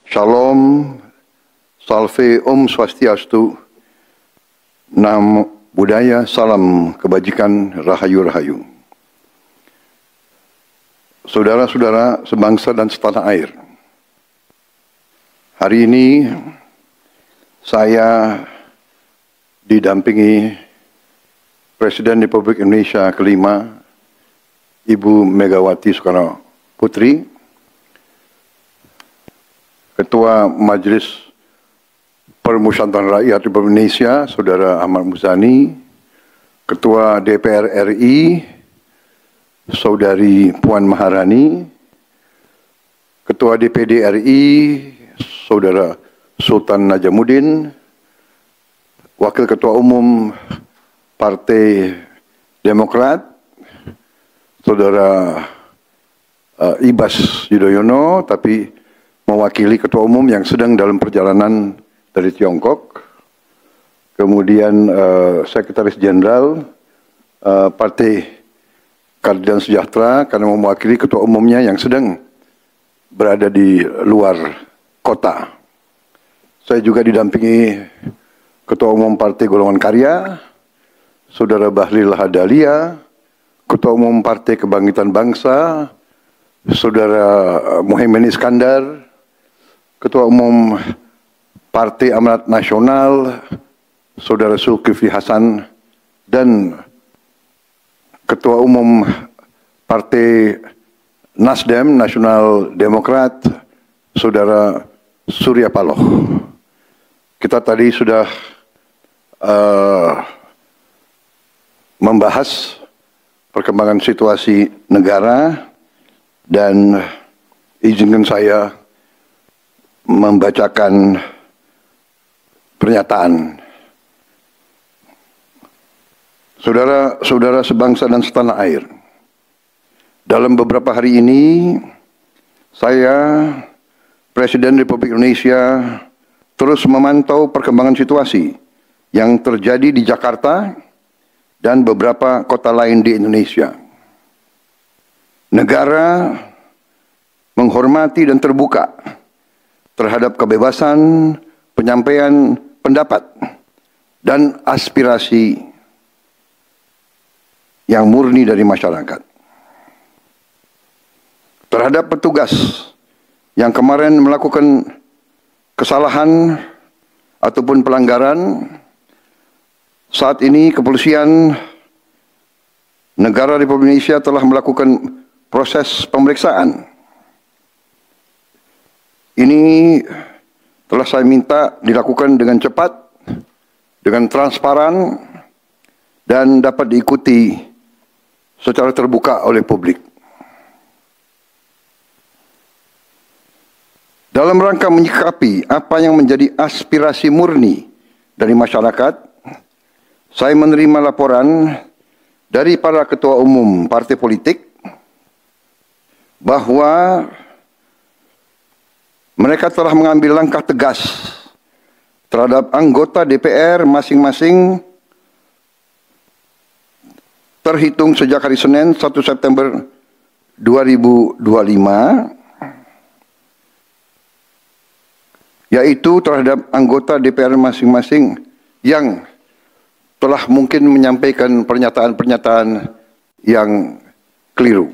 Shalom, Salve, Om Swastiastu, Namo Buddhaya, Salam Kebajikan, Rahayu-Rahayu. Saudara-saudara sebangsa dan setanah air, hari ini saya didampingi Presiden Republik Indonesia kelima, Ibu Megawati Soekarno Putri, Ketua Majelis Permusyawaratan Rakyat Republik Indonesia, Saudara Ahmad Muzani, Ketua DPR RI, Saudari Puan Maharani, Ketua DPD RI, Saudara Sultan Najamuddin, Wakil Ketua Umum Partai Demokrat, Saudara Ibas Yudhoyono, tapi mewakili Ketua Umum yang sedang dalam perjalanan dari Tiongkok. Kemudian Sekretaris Jenderal Partai Keadilan Sejahtera karena mewakili Ketua Umumnya yang sedang berada di luar kota. Saya juga didampingi Ketua Umum Partai Golongan Karya, Saudara Bahlil Lahadalia, Ketua Umum Partai Kebangkitan Bangsa, Saudara Muhaimin Iskandar, Ketua Umum Partai Amanat Nasional, Saudara Zulkifli Hasan, dan Ketua Umum Partai Nasdem, Nasional Demokrat, Saudara Surya Paloh. Kita tadi sudah membahas perkembangan situasi negara dan izinkan saya membacakan pernyataan. Saudara-saudara sebangsa dan setanah air, dalam beberapa hari ini saya, Presiden Republik Indonesia, terus memantau perkembangan situasi yang terjadi di Jakarta dan beberapa kota lain di Indonesia. Negara menghormati dan terbuka terhadap kebebasan penyampaian pendapat dan aspirasi yang murni dari masyarakat. Terhadap petugas yang kemarin melakukan kesalahan ataupun pelanggaran, saat ini kepolisian negara Republik Indonesia telah melakukan proses pemeriksaan. Ini telah saya minta dilakukan dengan cepat, dengan transparan, dan dapat diikuti secara terbuka oleh publik. Dalam rangka menyikapi apa yang menjadi aspirasi murni dari masyarakat, saya menerima laporan dari para ketua umum partai politik bahwa mereka telah mengambil langkah tegas terhadap anggota DPR masing-masing terhitung sejak hari Senin 1 September 2025, yaitu terhadap anggota DPR masing-masing yang telah mungkin menyampaikan pernyataan-pernyataan yang keliru.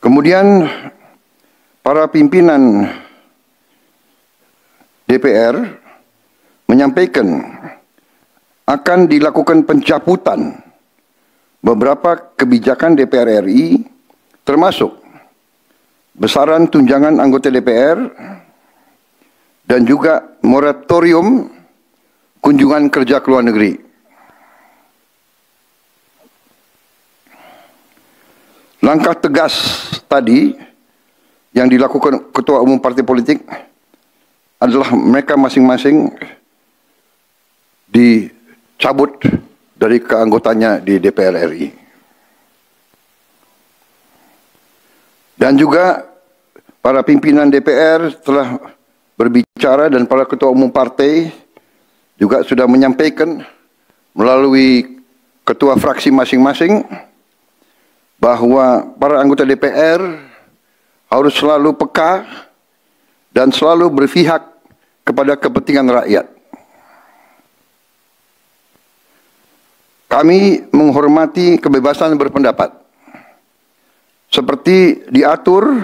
Kemudian para pimpinan DPR menyampaikan akan dilakukan pencabutan beberapa kebijakan DPR RI, termasuk besaran tunjangan anggota DPR dan juga moratorium kunjungan kerja ke luar negeri. Langkah tegas tadi yang dilakukan ketua umum partai politik adalah mereka masing-masing dicabut dari keanggotanya di DPR RI. Dan juga para pimpinan DPR telah berbicara dan para ketua umum partai juga sudah menyampaikan melalui ketua fraksi masing-masing bahwa para anggota DPR harus selalu peka dan selalu berpihak kepada kepentingan rakyat. Kami menghormati kebebasan berpendapat seperti diatur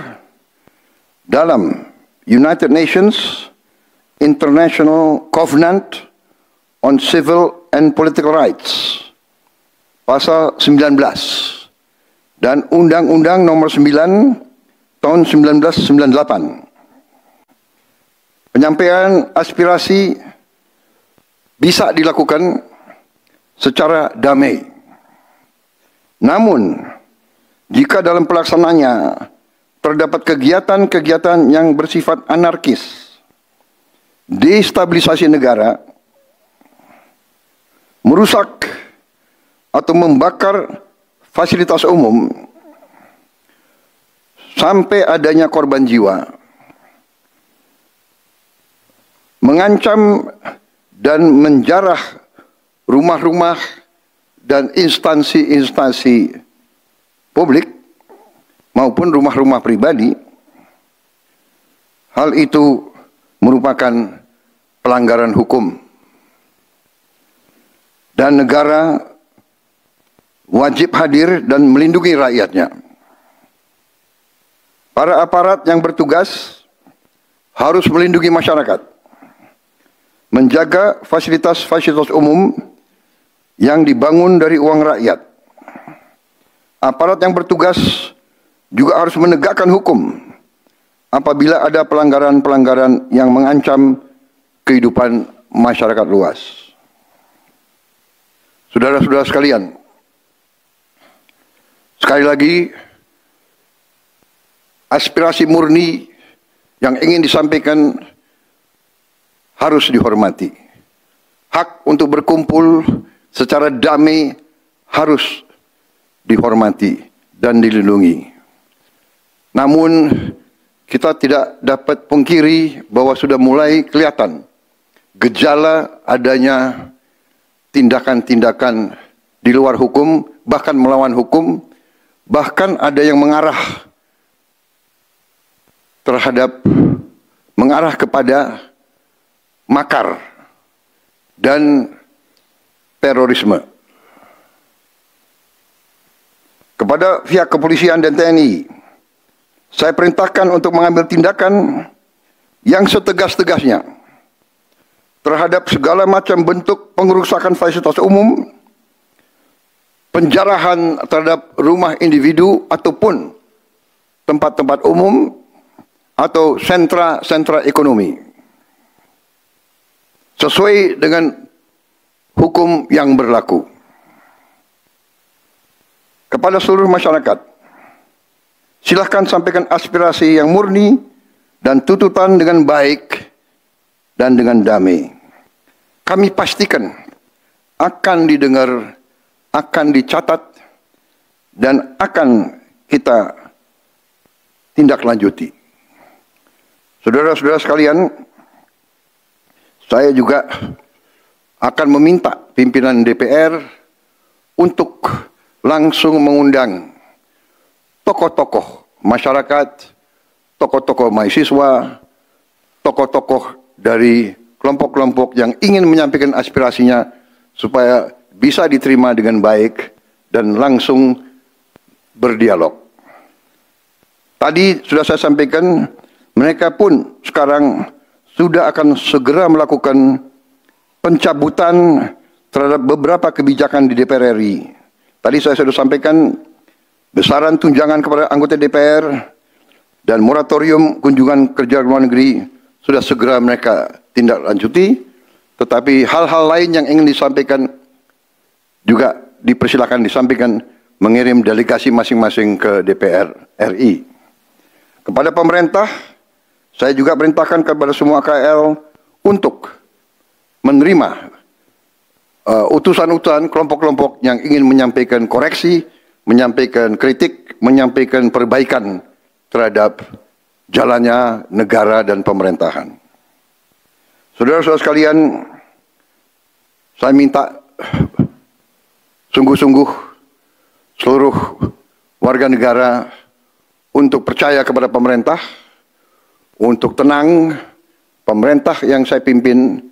dalam United Nations International Covenant on Civil and Political Rights pasal 19 dan Undang-Undang Nomor 9 tahun 1998. Penyampaian aspirasi bisa dilakukan secara damai. Namun, jika dalam pelaksananya terdapat kegiatan-kegiatan yang bersifat anarkis, destabilisasi negara, merusak atau membakar fasilitas umum, sampai adanya korban jiwa, mengancam dan menjarah rumah-rumah dan instansi-instansi publik maupun rumah-rumah pribadi, hal itu merupakan pelanggaran hukum dan negara wajib hadir dan melindungi rakyatnya. Para aparat yang bertugas harus melindungi masyarakat, menjaga fasilitas-fasilitas umum yang dibangun dari uang rakyat. Aparat yang bertugas juga harus menegakkan hukum apabila ada pelanggaran-pelanggaran yang mengancam kehidupan masyarakat luas. Saudara-saudara sekalian, sekali lagi, aspirasi murni yang ingin disampaikan harus dihormati. Hak untuk berkumpul secara damai harus dihormati dan dilindungi. Namun, kita tidak dapat pungkiri bahwa sudah mulai kelihatan gejala adanya tindakan-tindakan di luar hukum, bahkan melawan hukum, bahkan ada yang mengarah kepada makar dan terorisme. Kepada pihak kepolisian dan TNI, saya perintahkan untuk mengambil tindakan yang setegas-tegasnya terhadap segala macam bentuk pengerusakan fasilitas umum, penjarahan terhadap rumah individu ataupun tempat-tempat umum atau sentra-sentra ekonomi, sesuai dengan hukum yang berlaku. Kepada seluruh masyarakat, silahkan sampaikan aspirasi yang murni dan tuntutan dengan baik dan dengan damai. Kami pastikan akan didengar, akan dicatat, dan akan kita tindak lanjuti. Saudara-saudara sekalian, saya juga akan meminta pimpinan DPR untuk langsung mengundang tokoh-tokoh masyarakat, tokoh-tokoh mahasiswa, tokoh-tokoh dari kelompok-kelompok yang ingin menyampaikan aspirasinya supaya bisa diterima dengan baik dan langsung berdialog. Tadi sudah saya sampaikan, mereka pun sekarang sudah akan segera melakukan pencabutan terhadap beberapa kebijakan di DPR RI. Tadi saya sudah sampaikan besaran tunjangan kepada anggota DPR dan moratorium kunjungan kerja luar negeri sudah segera mereka tindak lanjuti. Tetapi hal-hal lain yang ingin disampaikan juga dipersilakan disampaikan, mengirim delegasi masing-masing ke DPR RI. Kepada pemerintah, saya juga perintahkan kepada semua KL untuk menerima utusan-utusan kelompok-kelompok yang ingin menyampaikan koreksi, menyampaikan kritik, menyampaikan perbaikan terhadap jalannya negara dan pemerintahan. Saudara-saudara sekalian, saya minta sungguh-sungguh seluruh warga negara untuk percaya kepada pemerintah, untuk tenang, pemerintah yang saya pimpin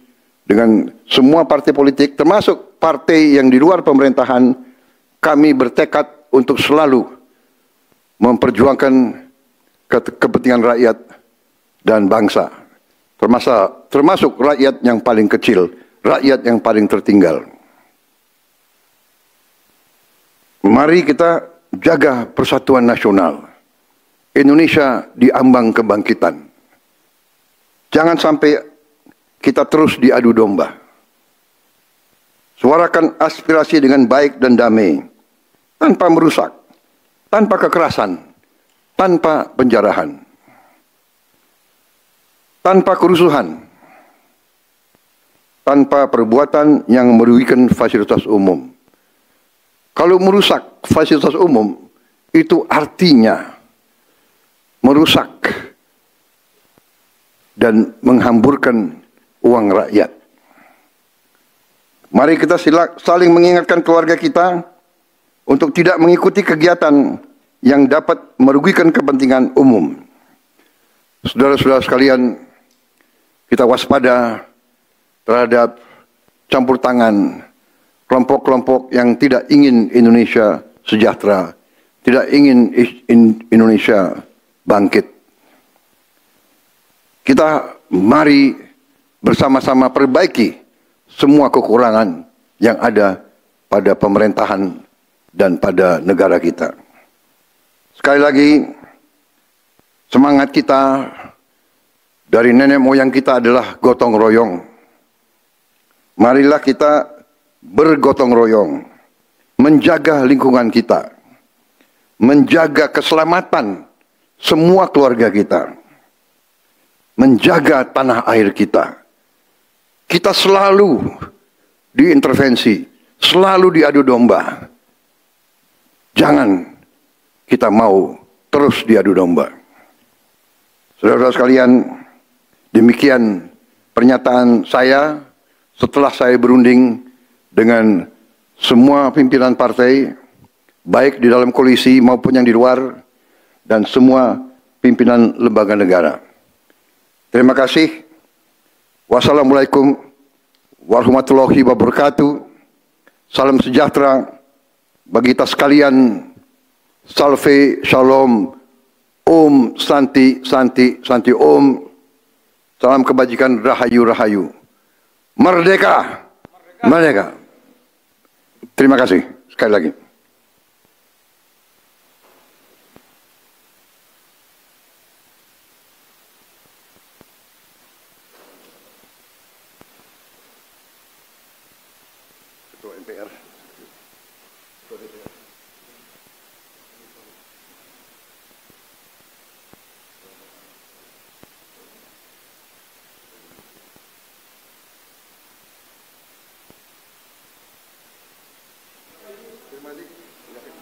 dengan semua partai politik, termasuk partai yang di luar pemerintahan, kami bertekad untuk selalu memperjuangkan kepentingan rakyat dan bangsa, termasuk rakyat yang paling kecil, rakyat yang paling tertinggal. Mari kita jaga persatuan nasional. Indonesia di ambang kebangkitan. Jangan sampai kita terus diadu domba. Suarakan aspirasi dengan baik dan damai, tanpa merusak, tanpa kekerasan, tanpa penjarahan, tanpa kerusuhan, tanpa perbuatan yang merugikan fasilitas umum. Kalau merusak fasilitas umum, itu artinya merusak dan menghamburkan uang rakyat. Mari kita saling mengingatkan keluarga kita untuk tidak mengikuti kegiatan yang dapat merugikan kepentingan umum. Saudara-saudara sekalian, kita waspada terhadap campur tangan kelompok-kelompok yang tidak ingin Indonesia sejahtera, tidak ingin Indonesia bangkit. Kita mari bersama-sama perbaiki semua kekurangan yang ada pada pemerintahan dan pada negara kita. Sekali lagi, semangat kita dari nenek moyang kita adalah gotong royong. Marilah kita bergotong royong, menjaga lingkungan kita, menjaga keselamatan semua keluarga kita, menjaga tanah air kita. Kita selalu diintervensi, selalu diadu domba. Jangan kita mau terus diadu domba. Saudara-saudara sekalian, demikian pernyataan saya setelah saya berunding dengan semua pimpinan partai, baik di dalam koalisi maupun yang di luar, dan semua pimpinan lembaga negara. Terima kasih. Wassalamualaikum warahmatullahi wabarakatuh. Salam sejahtera bagi kita sekalian. Salve, shalom, om, santi, santi, santi, om. Salam kebajikan, rahayu, rahayu. Merdeka! Merdeka! Terima kasih sekali lagi. Ketua MPR. Ketua DPR. Terima kasih.